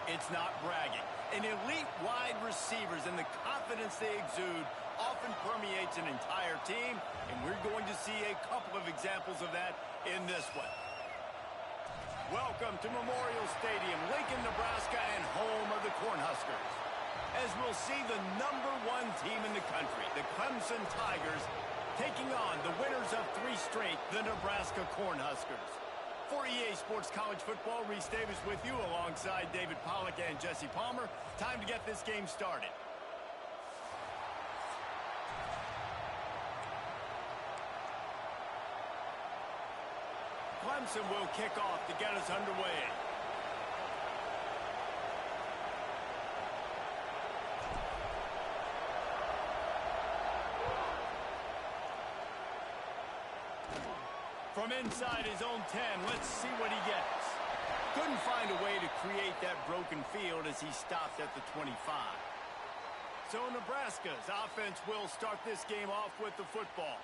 It's not bragging. An elite wide receivers and the confidence they exude often permeates an entire team, and we're going to see a couple of examples of that in this one. Welcome to Memorial Stadium, Lincoln, Nebraska, and home of the Cornhuskers. As we'll see the #1 team in the country, the Clemson Tigers, taking on the winners of 3 straight, the Nebraska Cornhuskers. For EA Sports College Football, Reese Davis with you alongside David Pollack and Jesse Palmer. Time to get this game started. Clemson will kick off to get us underway. From inside his own 10, let's see what he gets. Couldn't find a way to create that broken field as he stopped at the 25. So Nebraska's offense will start this game off with the football.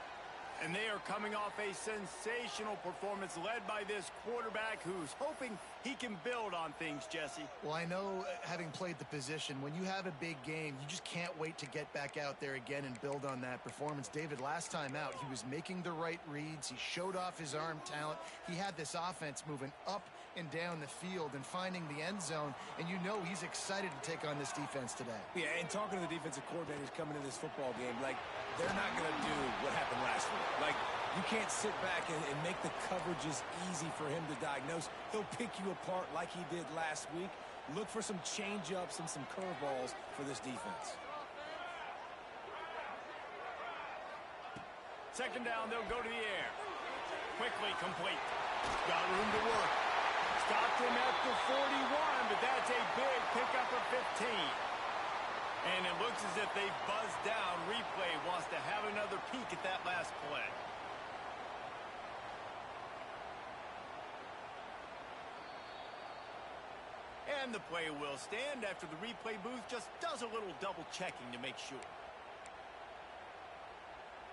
And they are coming off a sensational performance led by this quarterback who's hoping he can build on things, Jesse. Well, I know, having played the position, when you have a big game, you just can't wait to get back out there again and build on that performance. David, last time out, he was making the right reads. He showed off his arm talent. He had this offense moving up and down the field and finding the end zone, and you know he's excited to take on this defense today. Yeah, and talking to the defensive coordinators coming into this football game, like, they're not going to do what happened last week. Like, you can't sit back and make the coverages easy for him to diagnose. He'll pick you apart like he did last week. Look for some change-ups and some curveballs for this defense. Second down, they'll go to the air. Quickly complete. Got room to work. Stopped him at the 41, but that's a big pickup of 15. And it looks as if they've buzzed down. Replay wants to have another peek at that last play. And the play will stand after the replay booth just does a little double checking to make sure.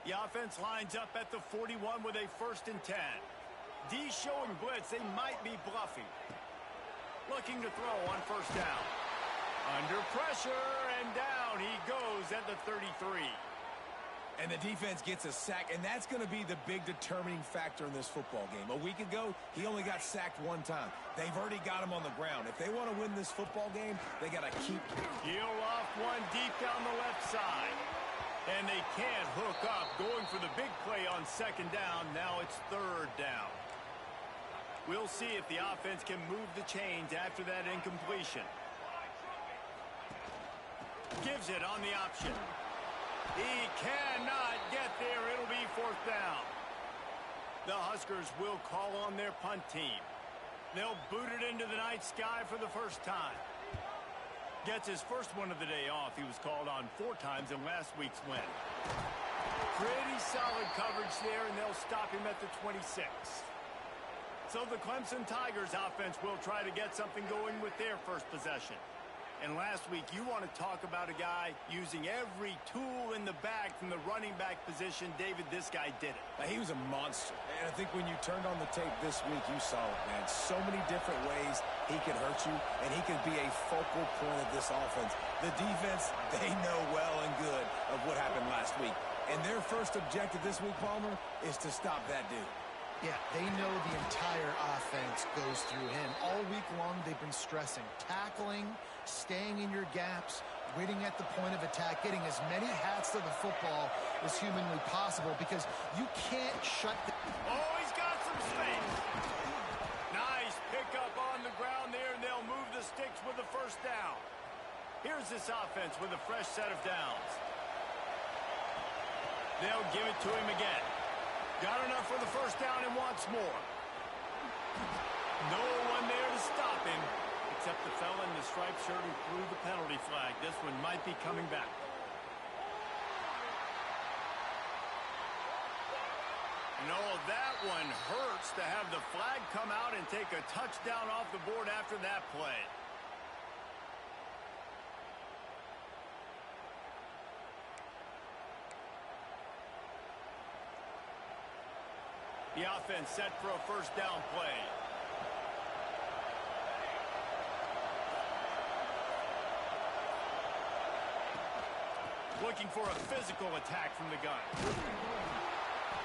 The offense lines up at the 41 with a 1st and 10. D showing blitz. They might be bluffing. Looking to throw on 1st down. Under pressure, and down he goes at the 33. And the defense gets a sack, and that's going to be the big determining factor in this football game. A week ago, he only got sacked 1 time. They've already got him on the ground. If they want to win this football game, they got to keep... Peel off one deep down the left side. And they can't hook up. Going for the big play on 2nd down. Now it's 3rd down. We'll see if the offense can move the chains after that incompletion. Gives it on the option. He cannot get there. It'll be 4th down. The Huskers will call on their punt team. They'll boot it into the night sky for the 1st time. Gets his first one of the day off. He was called on 4 times in last week's win. Pretty solid coverage there, and they'll stop him at the 26. So the Clemson Tigers offense will try to get something going with their first possession. And last week, you want to talk about a guy using every tool in the bag from the running back position. David, this guy did it. He was a monster. And I think when you turned on the tape this week, you saw it, man. So many different ways he could hurt you, and he could be a focal point of this offense. The defense, they know well and good of what happened last week. And their first objective this week, Palmer, is to stop that dude. Yeah, they know the entire offense goes through him. All week long, they've been stressing tackling, staying in your gaps, waiting at the point of attack, getting as many hats to the football as humanly possible because you can't shut the... Oh, he's got some space. Nice pickup on the ground there, and they'll move the sticks with the 1st down. Here's this offense with a fresh set of downs. They'll give it to him again. Got enough for the 1st down and wants more. No one there to stop him, except the fella in the striped shirt who threw the penalty flag. This one might be coming back. No, that one hurts to have the flag come out and take a touchdown off the board after that play. The offense set for a 1st down play. looking for a physical attack from the gun.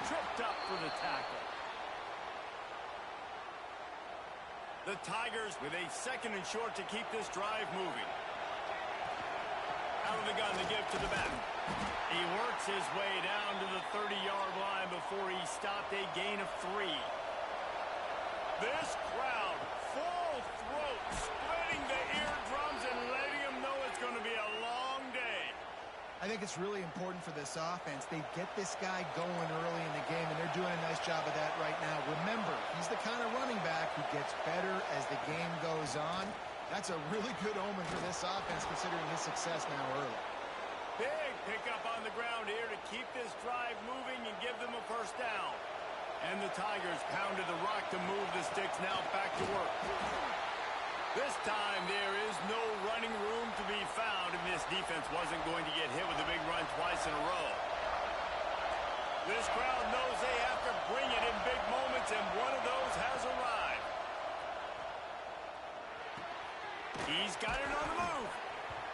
Tripped up for the tackle. The Tigers with a 2nd and short to keep this drive moving. Out of the gun to give to the back. He works his way down to the 30-yard line before he stopped a gain of 3. This crowd, full throat, splitting the eardrums and letting them know it's going to be a long day. I think it's really important for this offense. They get this guy going early in the game, and they're doing a nice job of that right now. Remember, he's the kind of running back who gets better as the game goes on. That's a really good omen for this offense, considering his success now early. Big pickup on the ground here to keep this drive moving and give them a first down. And the Tigers pounded the rock to move the sticks, now back to work. This time there is no running room to be found, and this defense wasn't going to get hit with a big run twice in a row. This crowd knows they have to bring it in big moments, and one of those has arrived. He's got it on the move.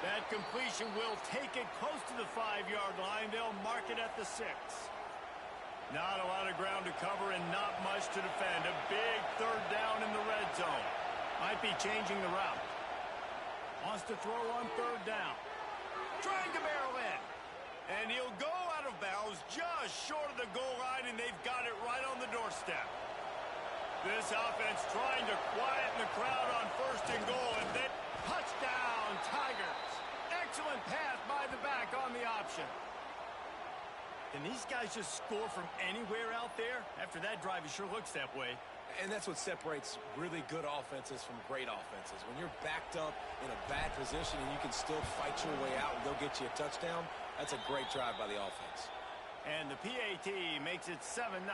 That completion will take it close to the 5-yard line. They'll mark it at the 6. Not a lot of ground to cover and not much to defend. A big 3rd down in the red zone. Might be changing the route. Wants to throw on 3rd down. Trying to barrel in. And he'll go out of bounds just short of the goal line, and they've got it right on the doorstep. This offense trying to quieten the crowd on 1st and goal, and then touchdown, Tigers. Excellent pass by the back on the option. Can these guys just score from anywhere out there? After that drive, it sure looks that way. And that's what separates really good offenses from great offenses. When you're backed up in a bad position and you can still fight your way out and go get you a touchdown, that's a great drive by the offense. And the PAT makes it 7-0.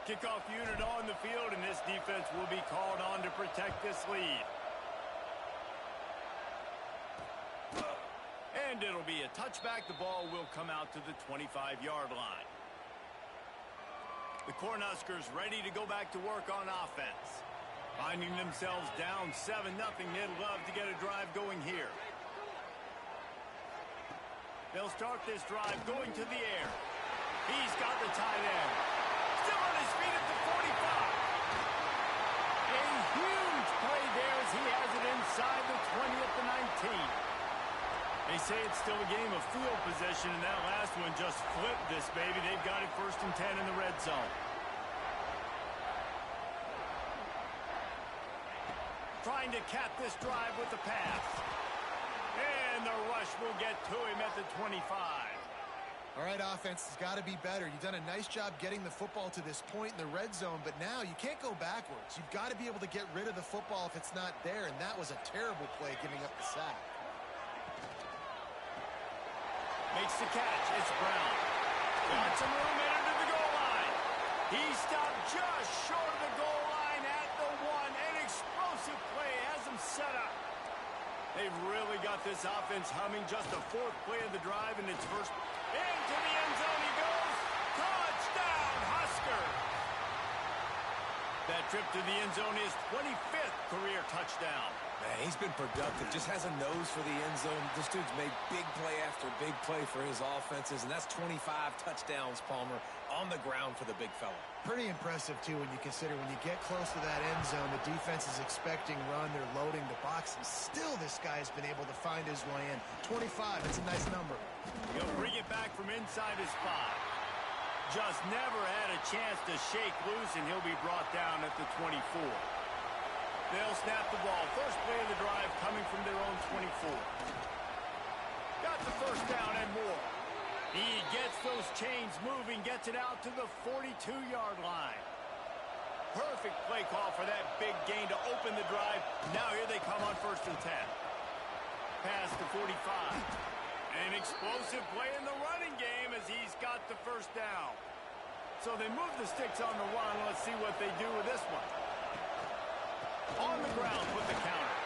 Kickoff unit on the field, and this defense will be called on to protect this lead. And it'll be a touchback. The ball will come out to the 25-yard line. The Cornhuskers ready to go back to work on offense. Finding themselves down 7-0, they'd love to get a drive going here. They'll start this drive going to the air. He's got the tight end. Still on his feet at the 45. A huge play there as he has it inside the 20 at the 19. They say it's still a game of field possession, and that last one just flipped this baby. They've got it 1st and 10 in the red zone. Trying to cap this drive with the pass. And the rush will get to him at the 25. All right, offense has got to be better. You've done a nice job getting the football to this point in the red zone, but now you can't go backwards. You've got to be able to get rid of the football if it's not there, and that was a terrible play giving up the sack. Makes the catch. It's Brown. Got some room in under the goal line. He stopped just short of the goal line at the 1. An explosive play has him set up. They've really got this offense humming. Just the 4th play of the drive, and it's first. Into the end zone he goes. Touchdown, Huskers. That trip to the end zone is 25th career touchdown. Man, he's been productive, just has a nose for the end zone. This dude's made big play after big play for his offenses, and that's 25 touchdowns, Palmer, on the ground for the big fella. Pretty impressive, too, when you consider when you get close to that end zone, the defense is expecting run, they're loading the box, and still this guy's been able to find his way in. 25, that's a nice number. He'll bring it back from inside his 5. Just never had a chance to shake loose, and he'll be brought down at the 24. They'll snap the ball. First play of the drive coming from their own 24. Got the first down and more. He gets those chains moving, gets it out to the 42-yard line. Perfect play call for that big gain to open the drive. Now here they come on 1st and 10. Pass to 45. An explosive play in the running game as he's got the first down. So they move the sticks on the run. Let's see what they do with this one. On the ground with the counter.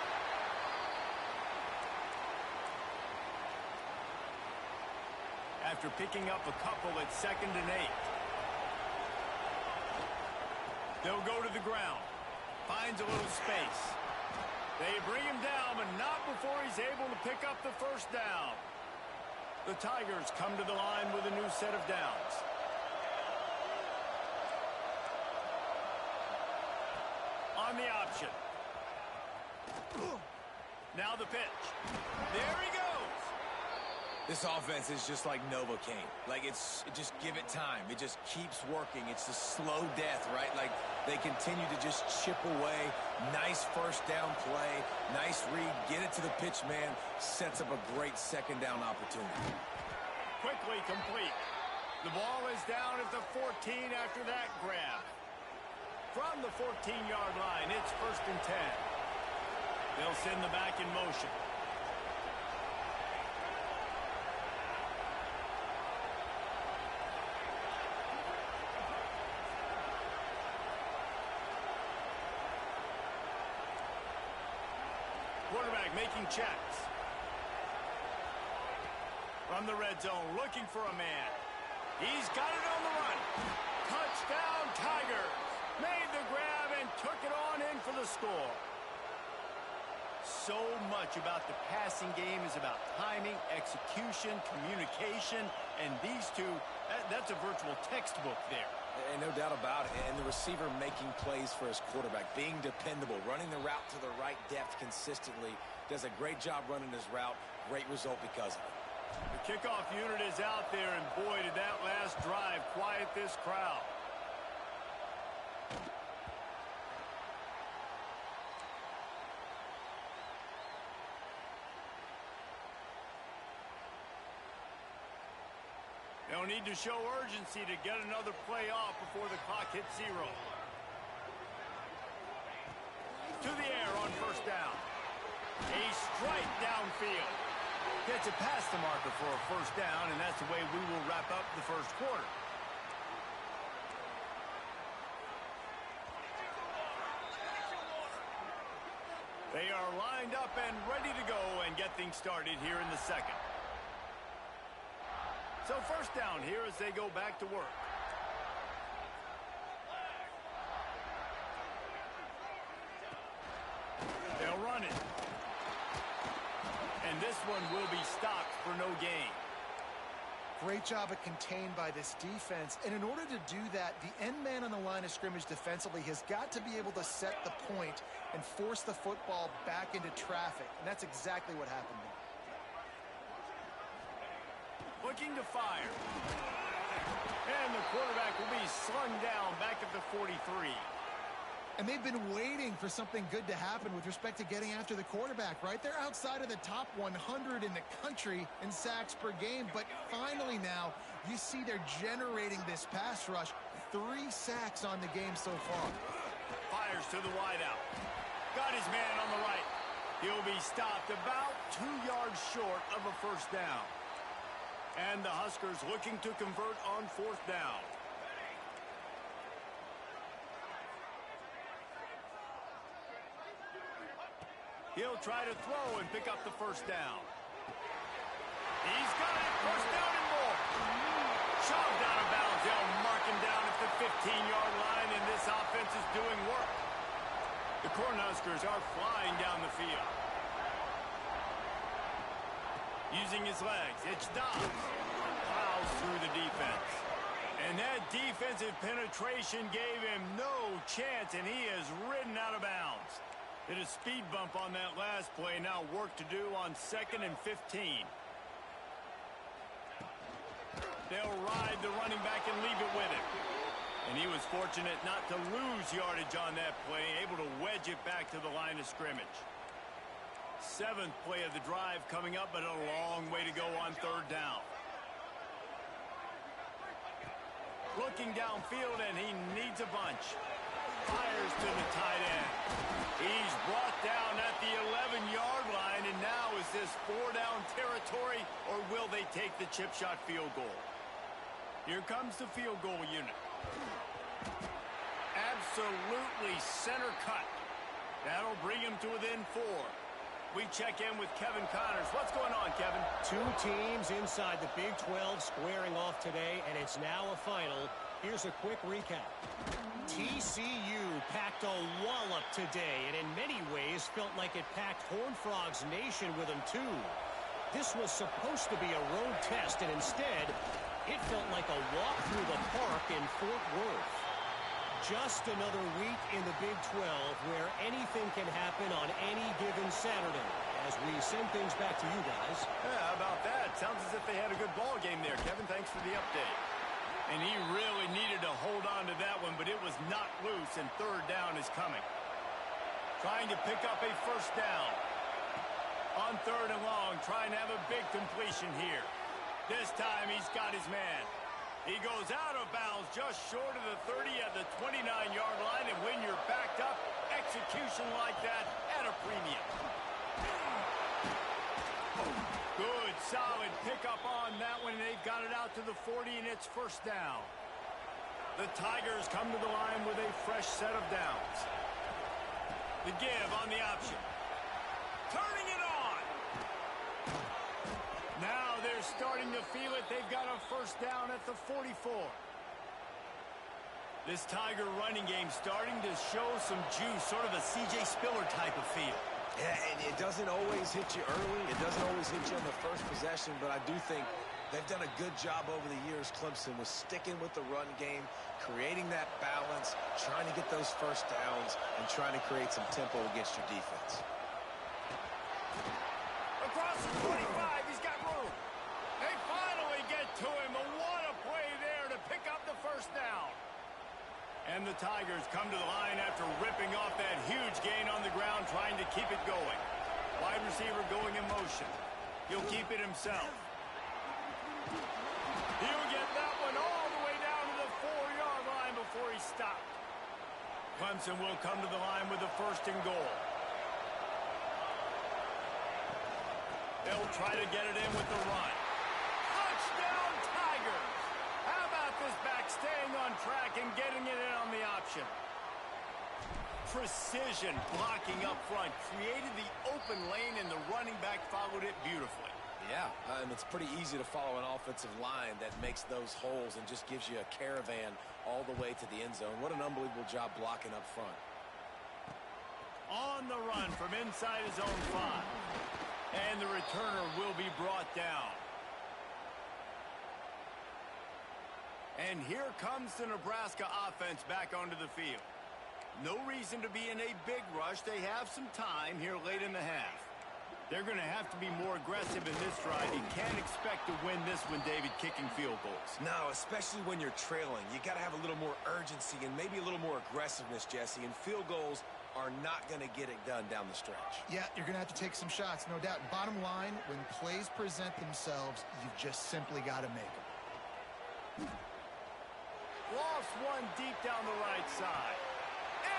After picking up a couple at 2nd and 8. They'll go to the ground. Finds a little space. They bring him down, but not before he's able to pick up the first down. The Tigers come to the line with a new set of downs. On the option. Now the pitch. There he goes. This offense is just like Novocaine. Like, just give it time. It just keeps working. It's the slow death, right? Like, they continue to just chip away. Nice first down play. Nice read. Get it to the pitch man. Sets up a great second down opportunity. Quickly complete. The ball is down at the 14 after that grab. From the 14-yard line, it's 1st and 10. They'll send the back in motion. Quarterback making checks. From the red zone, looking for a man. He's got it on the run. Touchdown, Tigers. Made the grab and took it on in for the score. So much about the passing game is about timing, execution, communication, and these two, that's a virtual textbook there. And no doubt about it. And the receiver making plays for his quarterback, being dependable, running the route to the right depth consistently, does a great job running his route. Great result because of it. The kickoff unit is out there, and boy, did that last drive quiet this crowd. They'll need to show urgency to get another play off before the clock hits 0. To the air on 1st down. A strike downfield. Gets it past the marker for a 1st down, and that's the way we will wrap up the 1st quarter. They are lined up and ready to go and get things started here in the 2nd. So 1st down here as they go back to work. They'll run it. And this one will be stopped for no gain. Great job of contained by this defense. And in order to do that, the end man on the line of scrimmage defensively has got to be able to set the point and force the football back into traffic. And that's exactly what happened there. Looking to fire. And the quarterback will be slung down back at the 43. And they've been waiting for something good to happen with respect to getting after the quarterback, right? They're outside of the top 100 in the country in sacks per game, but finally now you see they're generating this pass rush. 3 sacks on the game so far. Fires to the wideout. Got his man on the right. He'll be stopped about 2 yards short of a 1st down. And the Huskers looking to convert on 4th down. He'll try to throw and pick up the 1st down. He's got it. 1st down and more. Shoved out of bounds. They'll mark him down at the 15-yard line, and this offense is doing work. The Cornhuskers are flying down the field. Using his legs, it's Dobbs. Plows through the defense. And that defensive penetration gave him no chance, and he is ridden out of bounds. Hit a speed bump on that last play. Now work to do on 2nd and 15. They'll ride the running back and leave it with him. And he was fortunate not to lose yardage on that play, able to wedge it back to the line of scrimmage. 7th play of the drive coming up, but a long way to go on 3rd down. Looking downfield, and he needs a bunch. Fires to the tight end. He's brought down at the 11-yard line, and now is this 4-down territory, or will they take the chip shot field goal? Here comes the field goal unit. Absolutely center cut. That'll bring him to within 4. We check in with Kevin Connors. What's going on, Kevin? 2 teams inside the Big 12 squaring off today, and it's now a final. Here's a quick recap. TCU packed a wallop today, and in many ways felt like it packed Horned Frogs Nation with them too. This was supposed to be a road test, and instead, it felt like a walk through the park in Fort Worth. Just another week in the Big 12 where anything can happen on any given Saturday. As we send things back to you guys. Yeah, how about that? Sounds as if they had a good ball game there, Kevin. Thanks for the update. And he really needed to hold on to that one, but it was not loose, and third down is coming. Trying to pick up a first down. On third and long, trying to have a big completion here. This time he's got his man. He goes out of bounds just short of the 30 at the 29-yard line, and when you're backed up, execution like that at a premium. Good, solid pickup on that one. They've got it out to the 40, and it's first down. The Tigers come to the line with a fresh set of downs. The give on the option. Turning it on. Now they're starting to feel it. They've got a first down at the 44. This Tiger running game starting to show some juice, sort of a C.J. Spiller type of feel. Yeah, and it doesn't always hit you early. It doesn't always hit you on the first possession, but I do think they've done a good job over the years, Clemson, with sticking with the run game, creating that balance, trying to get those first downs, and trying to create some tempo against your defense. Across the 45, he's got room. They finally get to him. But what a play there to pick up the first down. And the Tigers come to the line after ripping off that huge gain on the ground, trying to keep it going. Wide receiver going in motion. He'll keep it himself. He'll get that one all the way down to the 4-yard line before he stopped. Clemson will come to the line with the first and goal. They'll try to get it in with the run. Touchdown, Tigers! How about this back staying on track and getting it in on the option? Precision blocking up front. Created the open lane, and the running back followed it beautifully. Yeah, and it's pretty easy to follow an offensive line that makes those holes and just gives you a caravan all the way to the end zone. What an unbelievable job blocking up front. On the run from inside his own 5. And the returner will be brought down. And here comes the Nebraska offense back onto the field. No reason to be in a big rush. They have some time here late in the half. They're going to have to be more aggressive in this drive. You can't expect to win this one, David, kicking field goals. No, especially when you're trailing. You got to have a little more urgency and maybe a little more aggressiveness, Jesse. And field goals are not going to get it done down the stretch. Yeah, you're going to have to take some shots, no doubt. Bottom line, when plays present themselves, you've just simply got to make them. Lost one deep down the right side.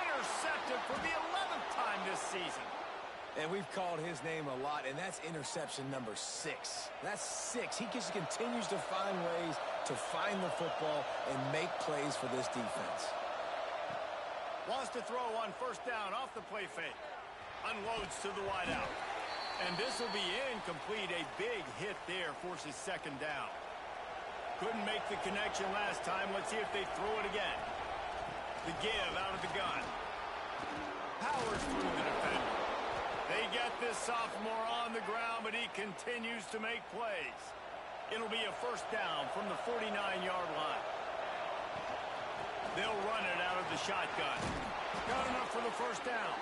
Intercepted for the 11th time this season. And we've called his name a lot, and that's interception number 6. That's 6. He just continues to find ways to find the football and make plays for this defense. Wants to throw on first down off the play fake. Unloads to the wideout. And this will be incomplete. A big hit there forces second down. Couldn't make the connection last time. Let's see if they throw it again. The give out of the gun. Powers through the defender. They get this sophomore on the ground, but he continues to make plays. It'll be a first down from the 49-yard line. They'll run it out of the shotgun. Got enough for the first down.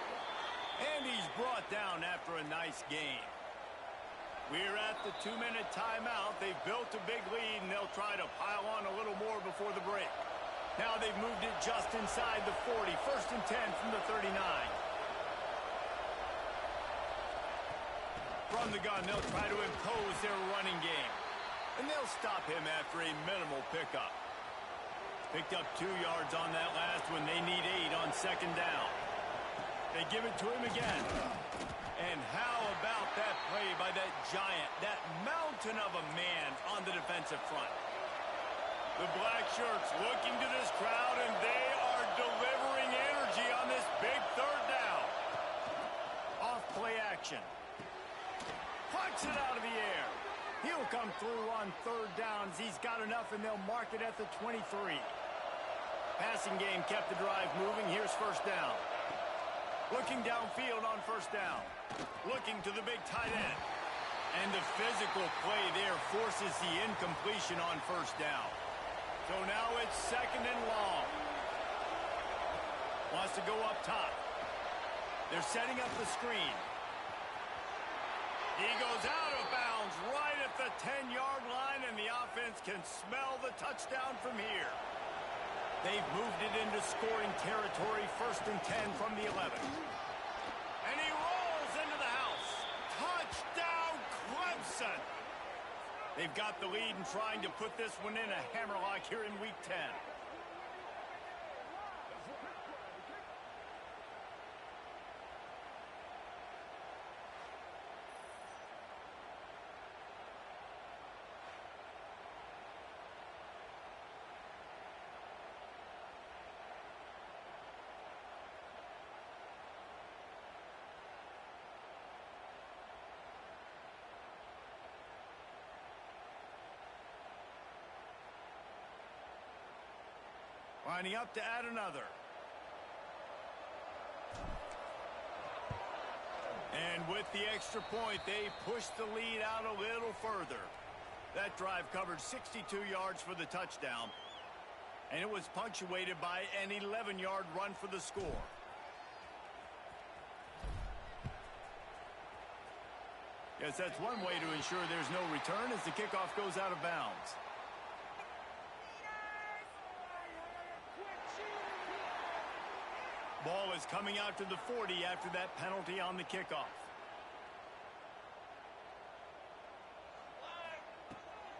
And he's brought down after a nice gain. We're at the 2-minute timeout. They've built a big lead, and they'll try to pile on a little more before the break. Now they've moved it just inside the 40. First and 10 from the 39. From the gun, they'll try to impose their running game. And they'll stop him after a minimal pickup. Picked up 2 yards on that last one. They need 8 on second down. They give it to him again. And how about that play by that giant, that mountain of a man on the defensive front? The black shirts looking to this crowd, and they are delivering energy on this big third down. Off play action. Pucks it out of the air. He'll come through on third downs. He's got enough, and they'll mark it at the 23. Passing game kept the drive moving. Here's first down. Looking downfield on first down. Looking to the big tight end. And the physical play there forces the incompletion on first down. So now it's second and long. Wants to go up top. They're setting up the screen. He goes out of bounds right at the 10-yard line, and the offense can smell the touchdown from here. They've moved it into scoring territory, first and 10 from the 11. And he rolls into the house. Touchdown, Clemson! They've got the lead and trying to put this one in a hammerlock here in Week 10. Lining up to add another. And with the extra point, they push the lead out a little further. That drive covered 62 yards for the touchdown. And it was punctuated by an 11-yard run for the score. Yes, that's one way to ensure there's no return as the kickoff goes out of bounds. Ball is coming out to the 40 after that penalty on the kickoff.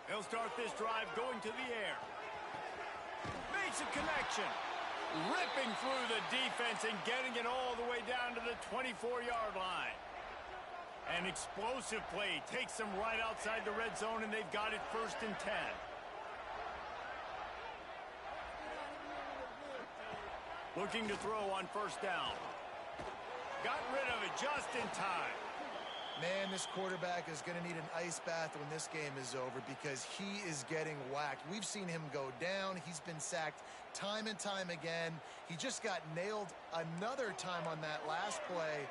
They'll start this drive going to the air. Makes a connection. Ripping through the defense and getting it all the way down to the 24-yard line. An explosive play takes them right outside the red zone, and they've got it first and 10. Looking to throw on first down. Got rid of it just in time. Man, this quarterback is going to need an ice bath when this game is over because he is getting whacked. We've seen him go down. He's been sacked time and time again. He just got nailed another time on that last play.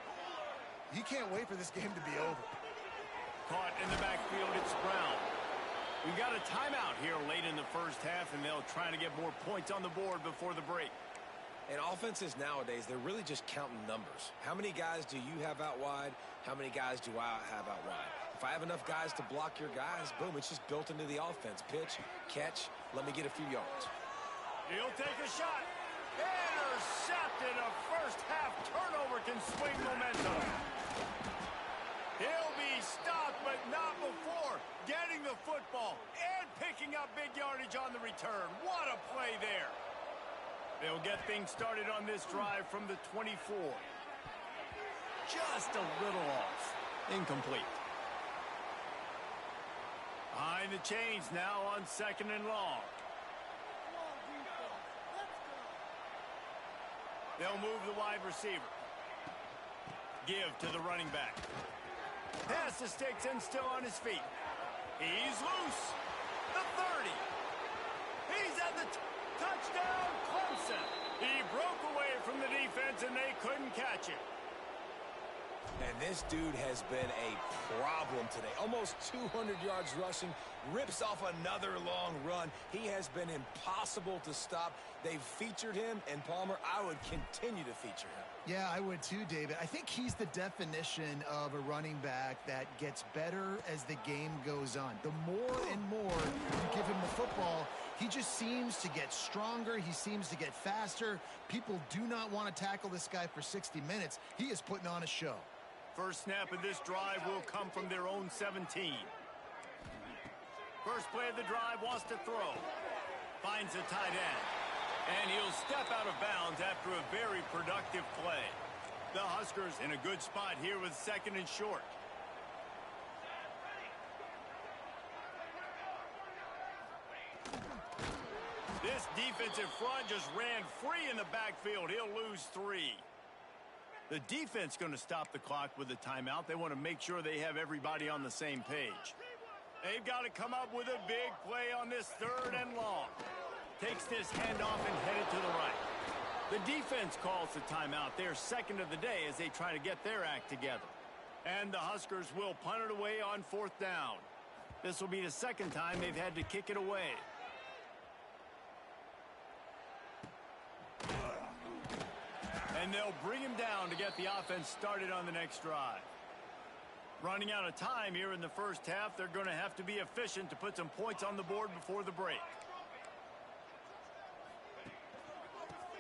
He can't wait for this game to be over. Caught in the backfield, it's Brown. We've got a timeout here late in the first half, and they'll try to get more points on the board before the break. And offenses nowadays, they're really just counting numbers. How many guys do you have out wide? How many guys do I have out wide? If I have enough guys to block your guys, boom, it's just built into the offense. Pitch, catch, let me get a few yards. He'll take a shot. Intercepted. A first-half turnover can swing momentum. He'll be stopped, but not before getting the football and picking up big yardage on the return. What a play there. They'll get things started on this drive from the 24. Just a little off. Incomplete. Behind the chains now on second and long. They'll move the wide receiver. Give to the running back. Pass the sticks and still on his feet. He's loose. The 30. He's at the touchdown, Clemson. He broke away from the defense and they couldn't catch him. And this dude has been a problem today. Almost 200 yards rushing, rips off another long run. He has been impossible to stop. They've featured him, and Palmer, I would continue to feature him. Yeah, I would too, David. I think he's the definition of a running back that gets better as the game goes on. The more and more you give him the football, he just seems to get stronger. He seems to get faster. People do not want to tackle this guy for 60 minutes. He is putting on a show. First snap of this drive will come from their own 17. First play of the drive, wants to throw. Finds a tight end. And he'll step out of bounds after a very productive play. The Huskers in a good spot here with second and short. This defensive front just ran free in the backfield. He'll lose 3. The defense going to stop the clock with a timeout. They want to make sure they have everybody on the same page. They've got to come up with a big play on this third and long. Takes this handoff and headed to the right. The defense calls the timeout. They're second of the day as they try to get their act together. And the Huskers will punt it away on 4th down. This will be the second time they've had to kick it away. And they'll bring him down to get the offense started on the next drive. Running out of time here in the first half, they're going to have to be efficient to put some points on the board before the break.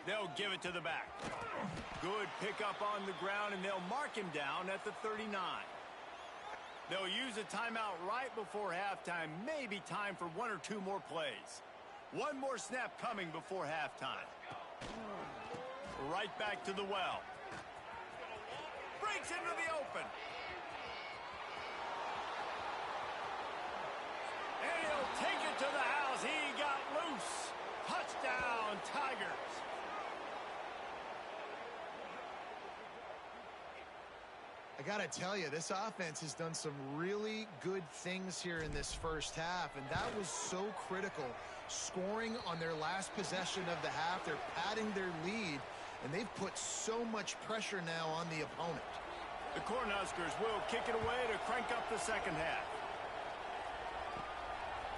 They'll give it to the back. Good pickup on the ground, and they'll mark him down at the 39. They'll use a timeout right before halftime. Maybe time for 1 or 2 more plays. One more snap coming before halftime. Right back to the well. Breaks into the open. And he'll take it to the house. He got loose. Touchdown, Tigers. I got to tell you, this offense has done some really good things here in this first half, and that was so critical. Scoring on their last possession of the half, they're padding their lead, and they've put so much pressure now on the opponent. The Cornhuskers will kick it away to crank up the second half.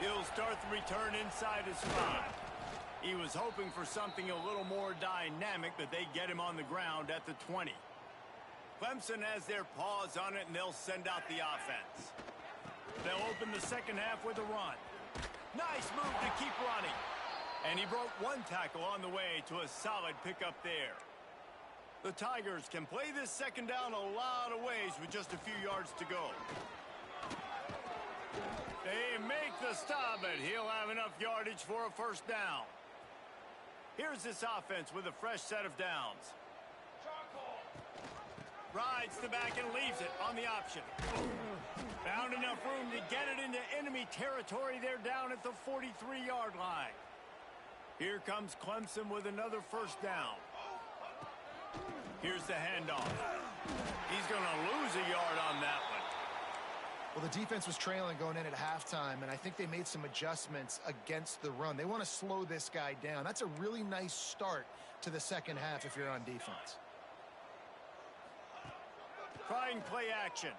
He'll start the return inside his 5. He was hoping for something a little more dynamic, but they get him on the ground at the 20. Clemson has their paws on it, and they'll send out the offense. They'll open the second half with a run. Nice move to keep running. And he broke 1 tackle on the way to a solid pickup there. The Tigers can play this second down a lot of ways with just a few yards to go. They make the stop, but he'll have enough yardage for a first down. Here's this offense with a fresh set of downs. Rides the back and leaves it on the option. Found enough room to get it into enemy territory. They're down at the 43-yard line. Here comes Clemson with another first down. Here's the handoff. He's going to lose a yard on that one. Well, the defense was trailing going in at halftime, and I think they made some adjustments against the run. They want to slow this guy down. That's a really nice start to the second half if you're on defense. Trying play action.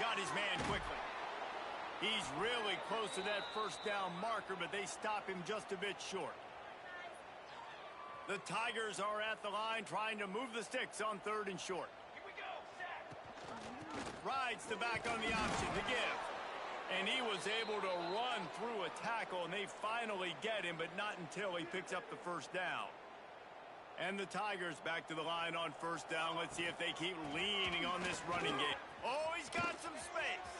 Got his man quickly. He's really close to that first down marker, but they stop him just a bit short. The Tigers are at the line trying to move the sticks on 3rd and short. Rides the back on the option to give. And he was able to run through a tackle, and they finally get him, but not until he picks up the first down. And the Tigers back to the line on first down. Let's see if they keep leaning on this running game. Oh, he's got some space.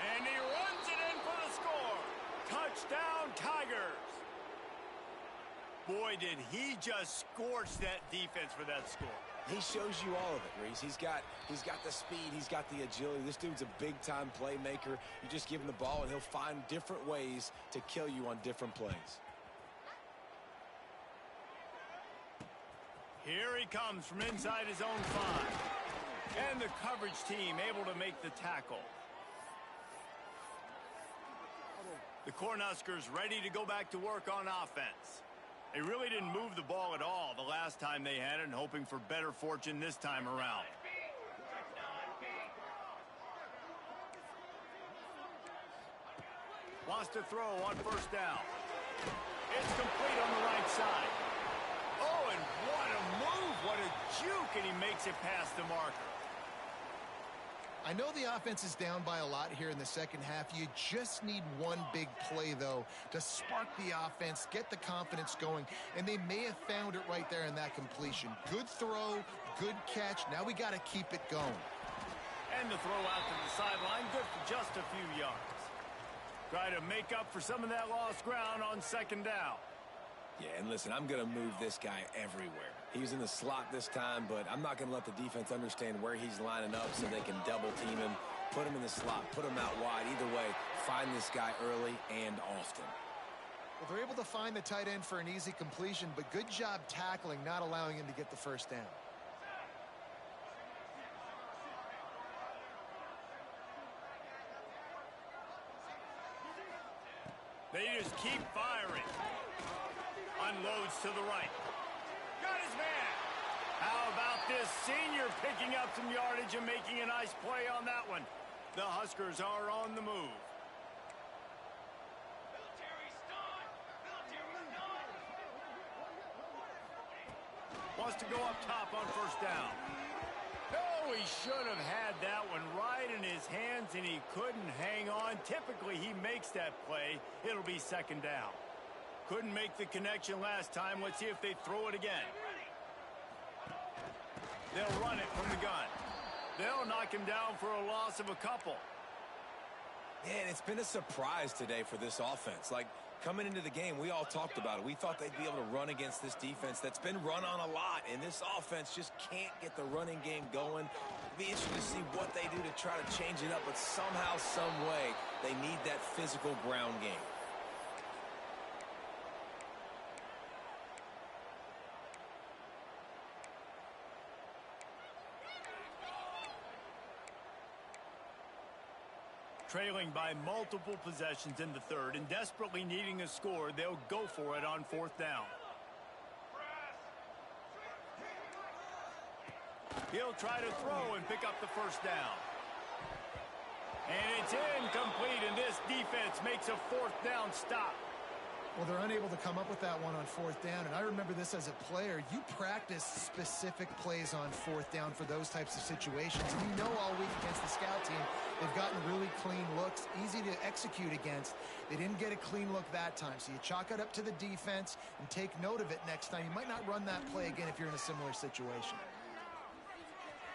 And he runs it in for the score. Touchdown, Tigers. Boy, did he just scorch that defense for that score. He shows you all of it, Reese. He's got the speed. He's got the agility. This dude's a big-time playmaker. You just give him the ball, and he'll find different ways to kill you on different plays. Here he comes from inside his own 5. And the coverage team able to make the tackle. The Cornhuskers ready to go back to work on offense. They really didn't move the ball at all the last time they had it, and hoping for better fortune this time around. Wants to throw on first down. It's complete on the right side. Oh, and what a move, what a juke, and he makes it past the marker. I know the offense is down by a lot here in the second half. You just need one big play, though, to spark the offense, get the confidence going, and they may have found it right there in that completion. Good throw, good catch. Now we got to keep it going. And the throw out to the sideline, good for just a few yards. Try to make up for some of that lost ground on second down. Yeah, and listen, I'm going to move this guy everywhere. He was in the slot this time, but I'm not going to let the defense understand where he's lining up so they can double team him, put him in the slot, put him out wide. Either way, find this guy early and often. Well, they're able to find the tight end for an easy completion, but good job tackling, not allowing him to get the first down. They just keep firing. Unloads to the right. Got his man. How about this senior picking up some yardage and making a nice play on that one? The Huskers are on the move. Wants to go up top on first down. Oh, he should have had that one right in his hands, and he couldn't hang on. Typically, he makes that play. It'll be second down. Couldn't make the connection last time. Let's see if they throw it again. They'll run it from the gun. They'll knock him down for a loss of a couple. Man, it's been a surprise today for this offense. Like, coming into the game, we all talked about it. We thought they'd be able to run against this defense that's been run on a lot, and this offense just can't get the running game going. It'll be interesting to see what they do to try to change it up, but somehow, some way, they need that physical ground game. Trailing by multiple possessions in the third and desperately needing a score, they'll go for it on fourth down. He'll try to throw and pick up the first down. And it's incomplete, and this defense makes a fourth down stop. Well, they're unable to come up with that one on fourth down, and I remember this as a player. You practice specific plays on fourth down for those types of situations, and you know all week against the scout team, they've gotten really clean looks, easy to execute against. They didn't get a clean look that time, so you chalk it up to the defense and take note of it next time. You might not run that play again if you're in a similar situation.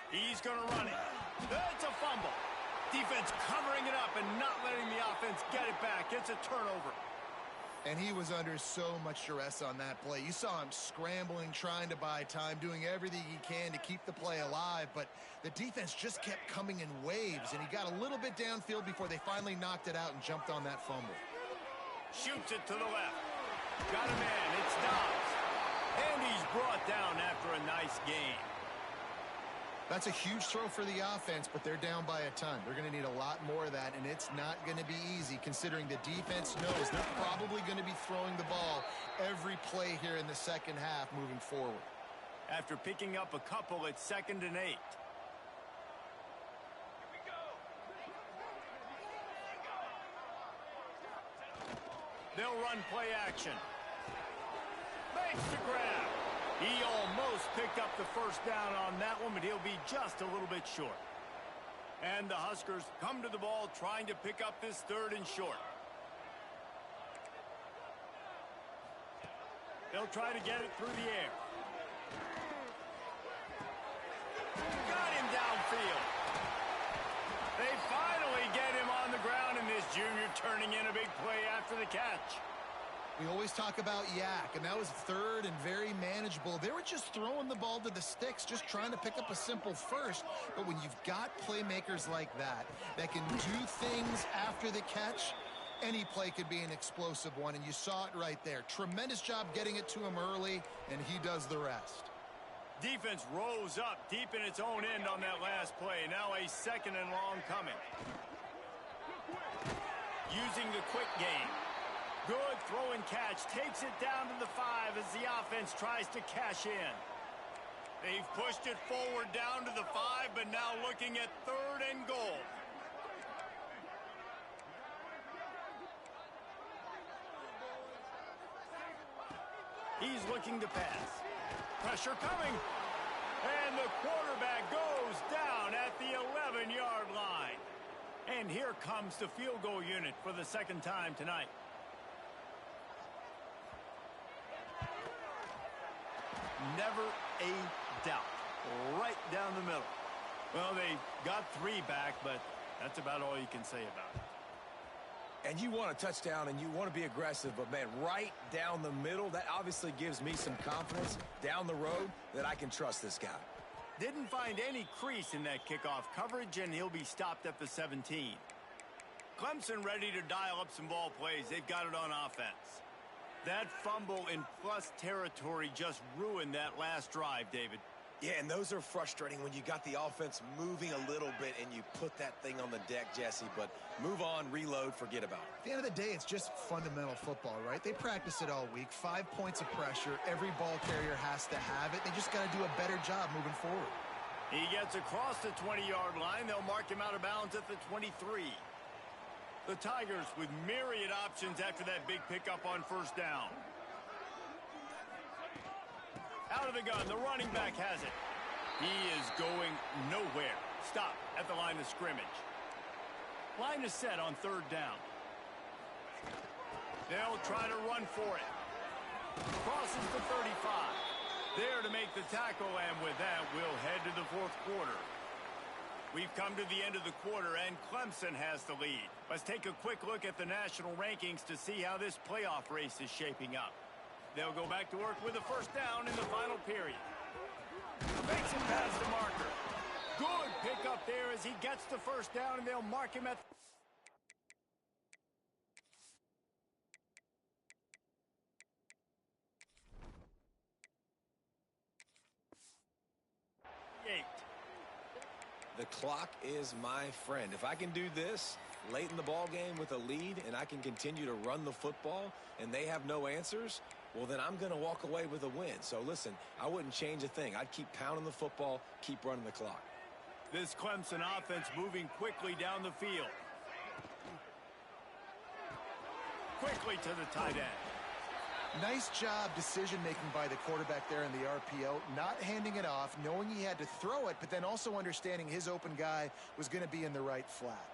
He's going to run it. That's a fumble. Defense covering it up and not letting the offense get it back. It's a turnover. And he was under so much duress on that play. You saw him scrambling, trying to buy time, doing everything he can to keep the play alive. But the defense just kept coming in waves, and he got a little bit downfield before they finally knocked it out and jumped on that fumble. Shoots it to the left. Got a man. It's Dobbs. And he's brought down after a nice gain. That's a huge throw for the offense, but they're down by a ton. They're going to need a lot more of that, and it's not going to be easy considering the defense knows they're probably going to be throwing the ball every play here in the second half moving forward. After picking up a couple, it's 2nd and 8. They'll run play action. Makes the grab. He almost picked up the first down on that one, but he'll be just a little bit short. And the Huskers come to the ball trying to pick up this 3rd and short. They'll try to get it through the air. Got him downfield. They finally get him on the ground, and this junior turning in a big play after the catch. We always talk about Yak, and that was 3rd and very manageable. They were just throwing the ball to the sticks, just trying to pick up a simple first. But when you've got playmakers like that can do things after the catch, any play could be an explosive one, and you saw it right there. Tremendous job getting it to him early, and he does the rest. Defense rose up deep in its own end on that last play. Now a 2nd and long coming. Using the quick game. Good throw and catch. Takes it down to the 5 as the offense tries to cash in. They've pushed it forward down to the 5, but now looking at 3rd and goal. He's looking to pass. Pressure coming. And the quarterback goes down at the 11-yard line. And here comes the field goal unit for the 2nd time tonight. Never a doubt. Right down the middle. Well, they got 3 back, but that's about all you can say about it. And you want a touchdown and you want to be aggressive, but man, right down the middle, that obviously gives me some confidence down the road that I can trust this guy. Didn't find any crease in that kickoff coverage, and he'll be stopped at the 17. Clemson ready to dial up some ball plays. They've got it on offense. That fumble in plus territory just ruined that last drive, David. Yeah, and those are frustrating when you got the offense moving a little bit and you put that thing on the deck, Jesse. But move on, reload, forget about it. At the end of the day, it's just fundamental football, right? They practice it all week. 5 points of pressure. Every ball carrier has to have it. They just got to do a better job moving forward. He gets across the 20-yard line. They'll mark him out of bounds at the 23. The Tigers with myriad options after that big pickup on first down. Out of the gun, the running back has it. He is going nowhere. Stop at the line of scrimmage. Line is set on third down. They'll try to run for it. Crosses the 35. There to make the tackle, and with that, we'll head to the fourth quarter. We've come to the end of the quarter, and Clemson has the lead. Let's take a quick look at the national rankings to see how this playoff race is shaping up. They'll go back to work with a first down in the final period. Fakes it past the marker. Good pickup there as he gets the first down, and they'll mark him at... The clock is my friend. If I can do this late in the ball game with a lead and I can continue to run the football and they have no answers, well, then I'm going to walk away with a win. So listen, I wouldn't change a thing. I'd keep pounding the football, keep running the clock. This Clemson offense moving quickly down the field. Quickly to the tight end. Nice job decision-making by the quarterback there in the RPO, not handing it off, knowing he had to throw it, but then also understanding his open guy was going to be in the right flat.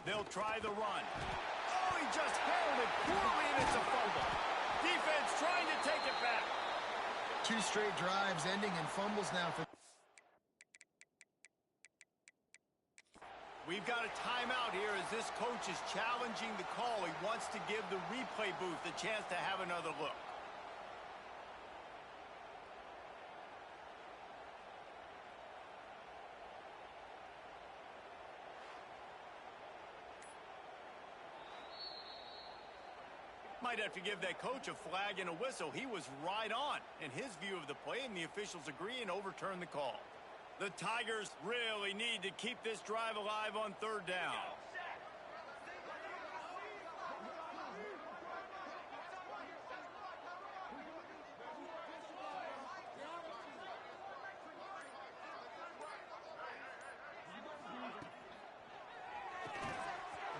They'll try the run. Oh, he just held it poorly, and it's a fumble. Defense trying to take it back. 2 straight drives ending in fumbles now for... We've got a timeout here as this coach is challenging the call. He wants to give the replay booth a chance to have another look. Might have to give that coach a flag and a whistle. He was right on in his view of the play, and the officials agree and overturn the call. The Tigers really need to keep this drive alive on third down.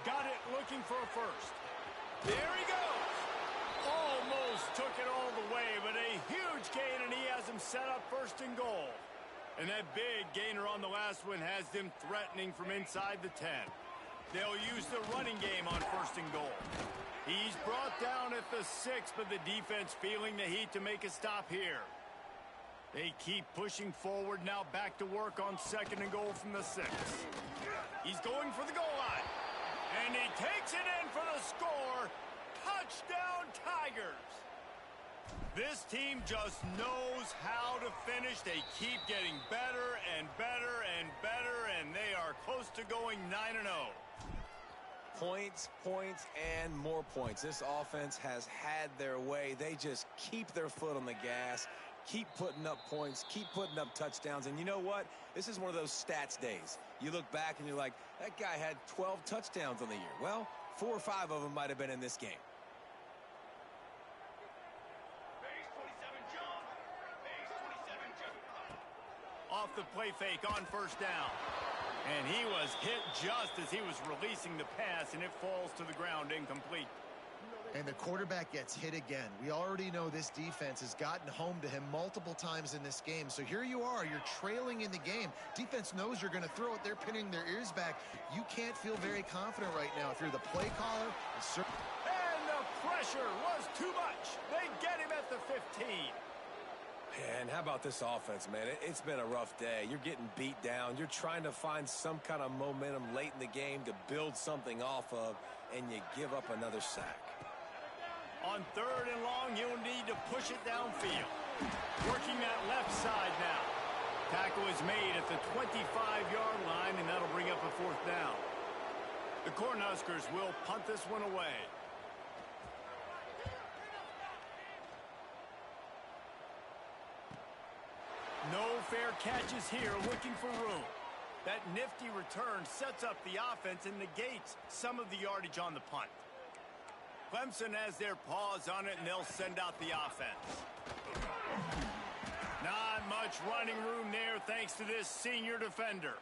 Got it, looking for a first. There he goes. Almost took it all the way, but a huge gain, and he has him set up first and goal. And that big gainer on the last one has them threatening from inside the 10. They'll use the running game on first and goal. He's brought down at the 6, but the defense feeling the heat to make a stop here. They keep pushing forward, now back to work on second and goal from the 6. He's going for the goal line. And he takes it in for the score. Touchdown, Tigers. This team just knows how to finish. They keep getting better and better and better, and they are close to going 9-0. Points, points, and more points. This offense has had their way. They just keep their foot on the gas, keep putting up points, keep putting up touchdowns. And you know what? This is one of those stats days. You look back and you're like, that guy had 12 touchdowns on the year. Well, 4 or 5 of them might have been in this game. Off the play fake on first down. And he was hit just as he was releasing the pass, and it falls to the ground incomplete. And the quarterback gets hit again. We already know this defense has gotten home to him multiple times in this game. So here you are, you're trailing in the game. Defense knows you're going to throw it. They're pinning their ears back. You can't feel very confident right now if you're the play caller. And the pressure was too much. They get him at the 15. And how about this offense, man? It's been a rough day. You're getting beat down. You're trying to find some kind of momentum late in the game to build something off of, and you give up another sack. On 3rd and long, you'll need to push it downfield. Working that left side now. Tackle is made at the 25-yard line, and that'll bring up a 4th down. The Cornhuskers will punt this one away. No fair catches here, looking for room. That nifty return sets up the offense and negates some of the yardage on the punt. Clemson has their paws on it, and they'll send out the offense. Not much running room there thanks to this senior defender.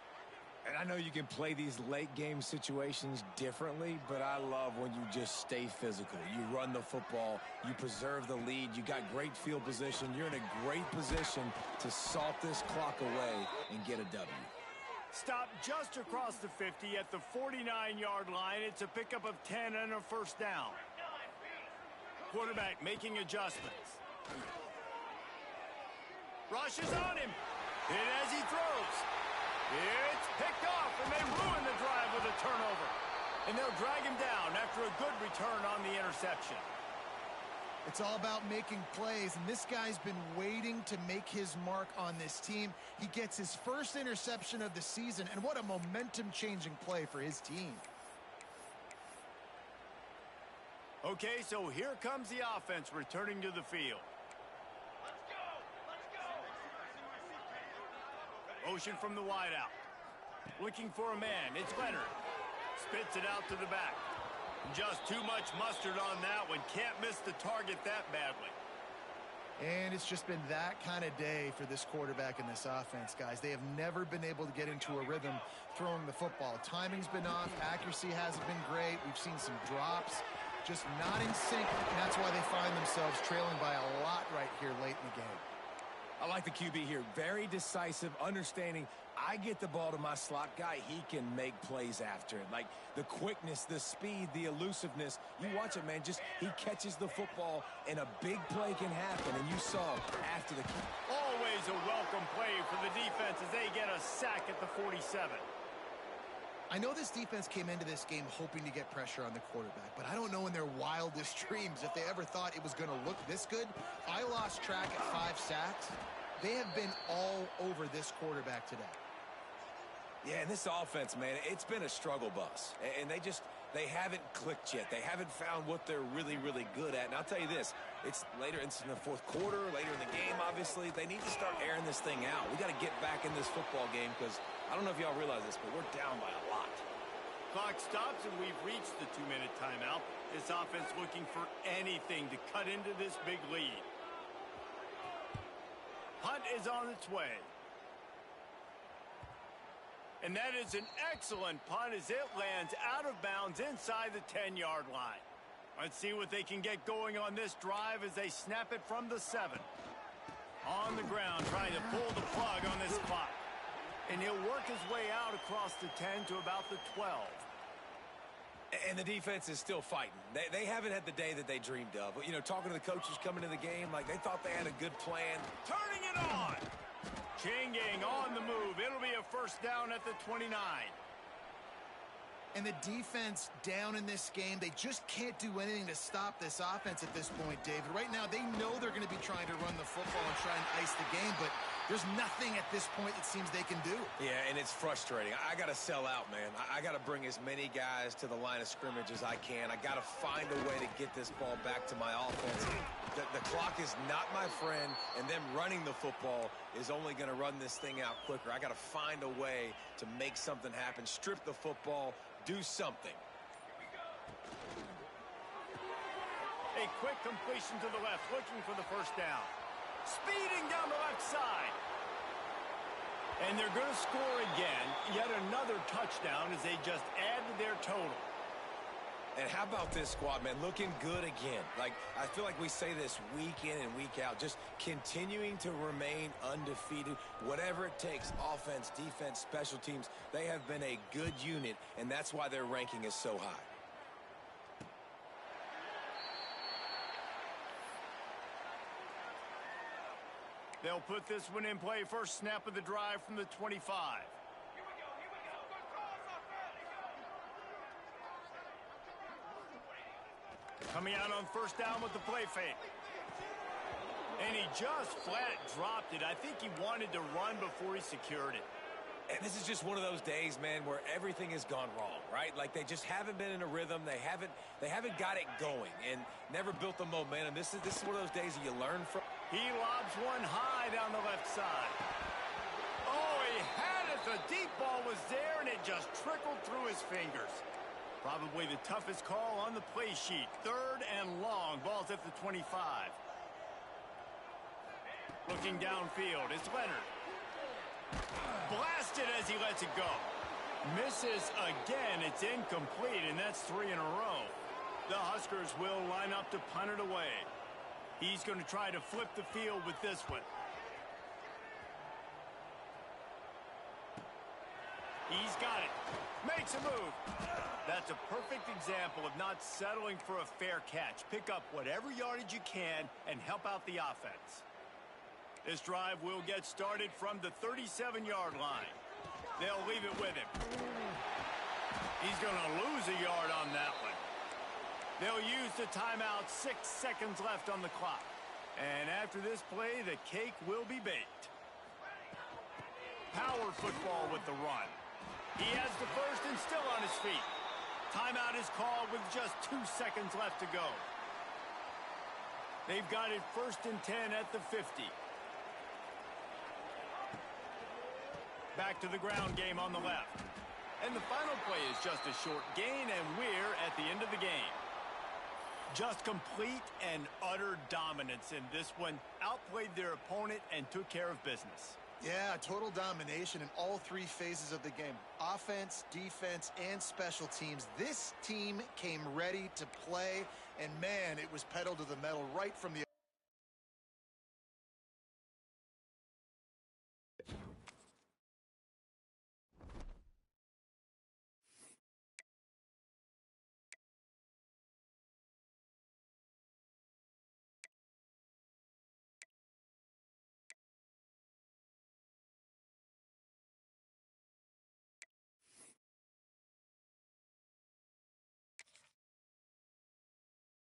And I know you can play these late game situations differently, but I love when you just stay physical. You run the football, you preserve the lead, you got great field position, you're in a great position to salt this clock away and get a W. Stop just across the 50 at the 49-yard line. It's a pickup of 10 and a 1st down. Quarterback making adjustments. Rushes on him. Hit as he throws. It's picked off, and they ruin the drive with a turnover. And they'll drag him down after a good return on the interception. It's all about making plays, and this guy's been waiting to make his mark on this team. He gets his first interception of the season, and what a momentum-changing play for his team. Okay, so here comes the offense returning to the field. Motion from the wideout. Looking for a man. It's Leonard. Spits it out to the back. Just too much mustard on that one. Can't miss the target that badly. And it's just been that kind of day for this quarterback and this offense, guys. They have never been able to get into a rhythm throwing the football. Timing's been off. Accuracy hasn't been great. We've seen some drops. Just not in sync, and that's why they find themselves trailing by a lot right here late in the game. I like the QB here. Very decisive, understanding I get the ball to my slot guy, he can make plays after it. Like the quickness, the speed, the elusiveness. You watch it, man. Just he catches the football, and a big play can happen. And you saw after the kick. Always a welcome play for the defense as they get a sack at the 47. I know this defense came into this game hoping to get pressure on the quarterback, but I don't know in their wildest dreams if they ever thought it was going to look this good. I lost track at 5 sacks. They have been all over this quarterback today. Yeah, and this offense, man, it's been a struggle bus. And they haven't clicked yet. They haven't found what they're really, really good at. And I'll tell you this, it's in the 4th quarter, later in the game, obviously. They need to start airing this thing out. We got to get back in this football game because I don't know if y'all realize this, but we're down by a lot. Clock stops, and we've reached the 2-minute timeout. This offense looking for anything to cut into this big lead. Punt is on its way. And that is an excellent punt as it lands out of bounds inside the 10-yard line. Let's see what they can get going on this drive as they snap it from the 7. On the ground, trying to pull the plug on this clock. And he'll work his way out across the 10 to about the 12. And the defense is still fighting. They haven't had the day that they dreamed of. You know, talking to the coaches coming to the game, like they thought they had a good plan. Turning it on! Chinging on the move. It'll be a 1st down at the 29. And the defense down in this game, they just can't do anything to stop this offense at this point, David. Right now, they know they're going to be trying to run the football and try and ice the game, but there's nothing at this point it seems they can do. Yeah, and it's frustrating. I got to sell out, man. I got to bring as many guys to the line of scrimmage as I can. I got to find a way to get this ball back to my offense. The clock is not my friend, and them running the football is only going to run this thing out quicker. I got to find a way to make something happen, strip the football, do something. A quick completion to the left, looking for the 1st down. Speeding down the left side. And they're going to score again. Yet another touchdown as they just add to their total. And how about this squad, man? Looking good again. Like, I feel like we say this week in and week out. Just continuing to remain undefeated. Whatever it takes, offense, defense, special teams, they have been a good unit, and that's why their ranking is so high. They'll put this one in play first snap of the drive from the 25. Coming out on first down with the play fake. And he just flat dropped it. I think he wanted to run before he secured it. And this is just one of those days, man, where everything has gone wrong, right? Like they just haven't been in a rhythm. They haven't got it going and never built the momentum. This is one of those days that you learn from. He lobs one high down the left side. Oh, he had it. The deep ball was there, and it just trickled through his fingers. Probably the toughest call on the play sheet. 3rd and long. Ball's at the 25. Looking downfield, it's Leonard. Blasted as he lets it go. Misses again. It's incomplete, and that's 3 in a row. The Huskers will line up to punt it away. He's going to try to flip the field with this one. He's got it. Makes a move. That's a perfect example of not settling for a fair catch. Pick up whatever yardage you can and help out the offense. This drive will get started from the 37-yard line. They'll leave it with him. He's going to lose a yard on that one. They'll use the timeout. 6 seconds left on the clock. And after this play, the cake will be baked. Power football with the run. He has the first and still on his feet. Timeout is called with just 2 seconds left to go. They've got it 1st and 10 at the 50. Back to the ground game on the left. And the final play is just a short gain, and we're at the end of the game. Just complete and utter dominance in this one. Outplayed their opponent and took care of business. Yeah, total domination in all 3 phases of the game. Offense, defense, and special teams. This team came ready to play, and man, it was pedal to the metal right from the